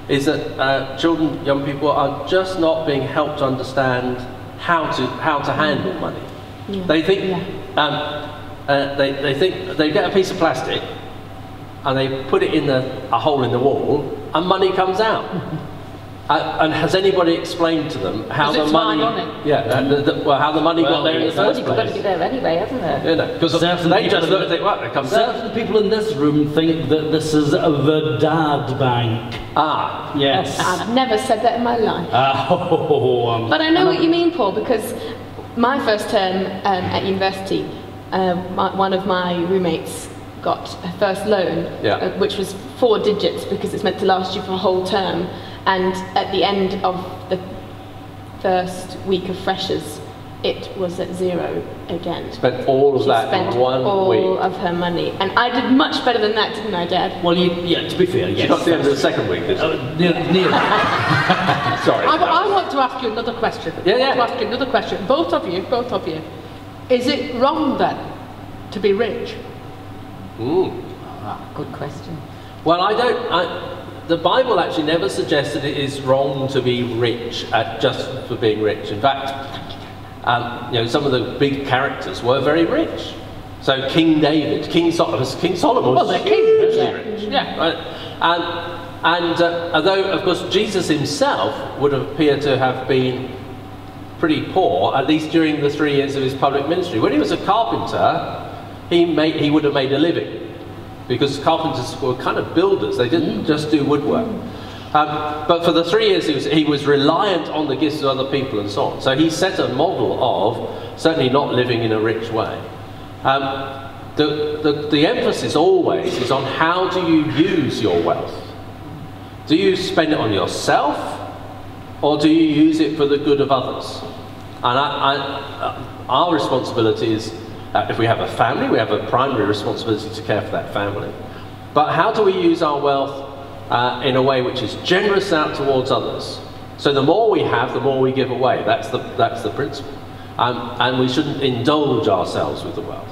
is that children, young people are just not being helped to understand how to handle money. Yeah. They think they think they get a piece of plastic and they put it in a hole in the wall and money comes out. And has anybody explained to them how the money? How the money got there in the first place? It's got to be there anyway, hasn't it? You know, because they just look and think, well, it comes out. Certain people in this room think that this is the dad bank. Ah, yes. I've never said that in my life. But I know what you mean, Paul, because my first term at university, one of my roommates got a first loan, which was 4 digits because it's meant to last you for a whole term. And at the end of the first week of freshers, it was at 0 again. Spent all of that in 1 week. All of her money. And I did much better than that, didn't I, Dad? Well, to be fair, yes. She got to the end of the second week, did she? Nearly. Sorry. I want to ask you another question. Both of you. Is it wrong then to be rich? Good question. Well, the Bible actually never suggests that it is wrong to be rich just for being rich. In fact, some of the big characters were very rich. So King David, King Solomon was hugely rich. Yeah. Right? And although, of course, Jesus himself would appear to have been pretty poor, at least during the 3 years of his public ministry. When he was a carpenter, he would have made a living. Because carpenters were kind of builders, they didn't just do woodwork. But for the 3 years he was reliant on the gifts of other people and so on. So he set a model of certainly not living in a rich way. The emphasis always is on how do you use your wealth. Do you spend it on yourself, or do you use it for the good of others? And our responsibility is, if we have a family, we have a primary responsibility to care for that family. But how do we use our wealth in a way which is generous out towards others? So the more we have, the more we give away. That's the principle. And we shouldn't indulge ourselves with the wealth.